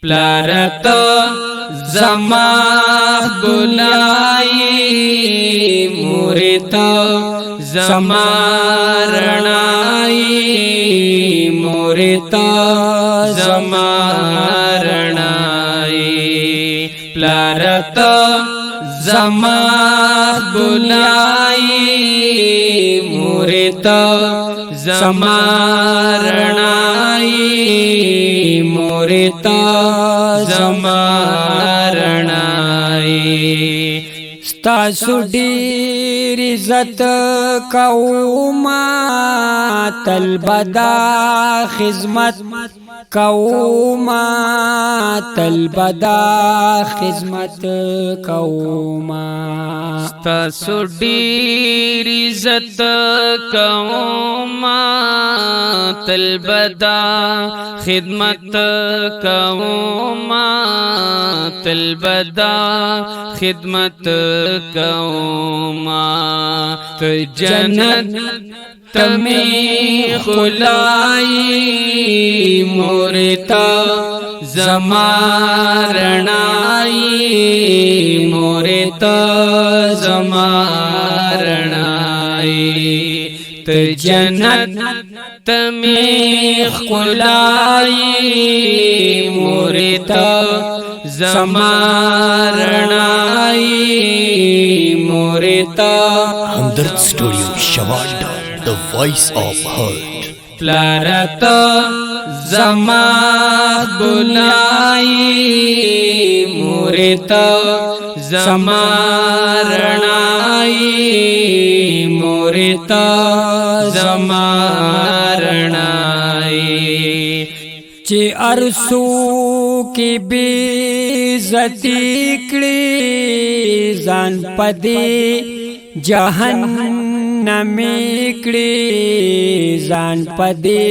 پلاره تو زما ګلای مورې ته زما رڼای مورې ته زما رڼای پلاره ته زما ګلای مورې ته زما رڼای مورې ته زما رڼای ستاسو ډېر عزت کوم تل بدا خدمت کوم تل بدا خدمت کوم ستاسو ډېر عزت کوم تل بدا خدمت کوم تل بدا خدمت کوم ته جنت تمی خلای مورې ته زما رڼای مورې ته زما رڼای ته جنت تمی خلای مورې ته زما رڼای مورې ته Hamdard Studio Shavanda, the voice of heart. پلاره ته زما ګلای مورې ته زما رڼای مورې ته زما رڼای چې ارسو کې بې عزتي کړې ځان پدې جهنم کړې ځان پدې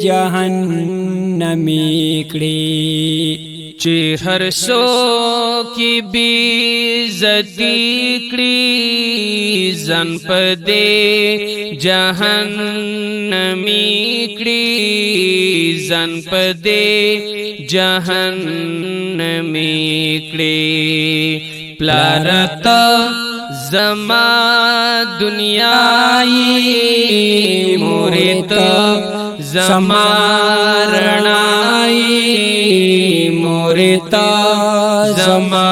جهنم کړې چې هر څو کې بې عزتي کړې ځان پدې جهنم کړې ځان پدې جهنم کړې پلاره ته زما دنیای مورې ته زما رڼای مورې ته زما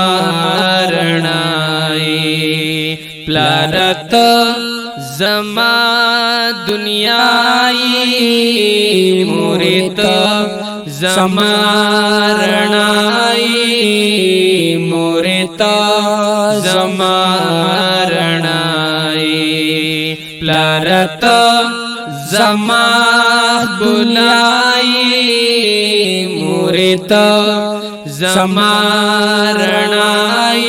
رڼای پلاره ته زما دنیای مورې ته زما رڼای مورې ته زما رڼای پلاره ته زما ګلای مورې ته زما رڼای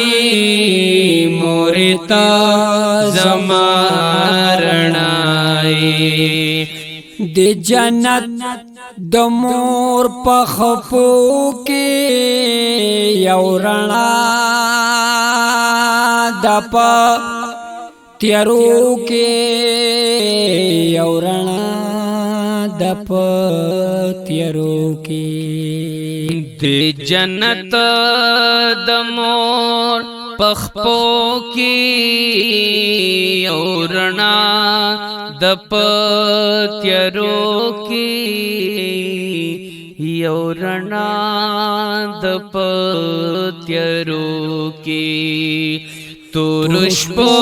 مورې ته زما رڼای د جنت د مور په خپو کې یو رڼا د په تیارو کې یو رڼا د په تیارو کې د جنت د مور په خپو کې یو رڼا د په تیارو کې یو رڼا د په تیارو کې تور شپو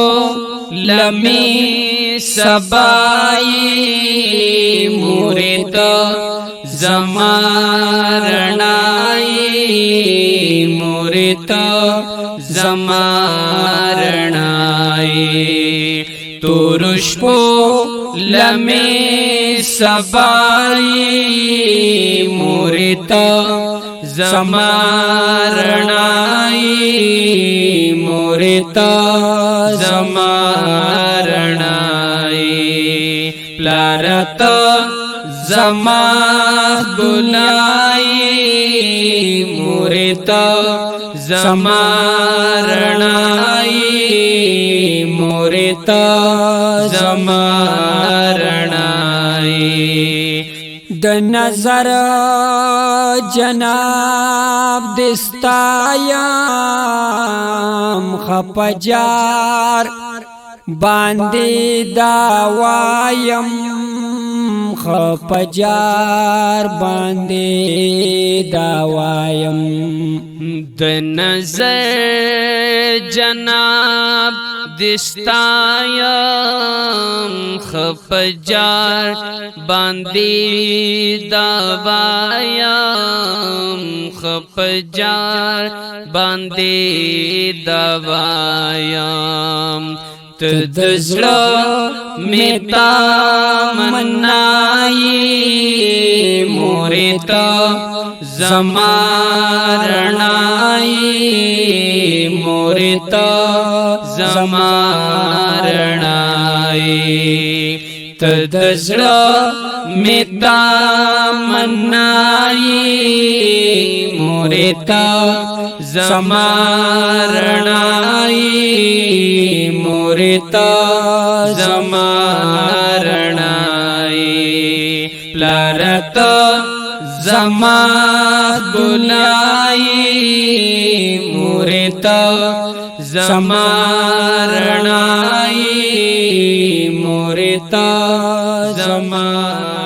لمې سبای مورې ته زما رڼای مورې ته زما رڼای تور شپو لمې سبای مورې ته زما رڼای مورې ته زما رڼای پلاره ته زما ګلای مورې ته زما رڼای مورې ته زما رڼای د نظر جناب دستایم خپجار باندې داوایم خپجار باندې داوایم د نظر جناب دستایم خپجار باندې داوایم خپجار باندې داوایم تدزړه میتا منای موري تا زمارنای موري تا زمارنای تدزړه میتا منای موري تا زمارنای موري تا زمارنای پلاره تا زما ګلای موري تا زمارنای موري تا زما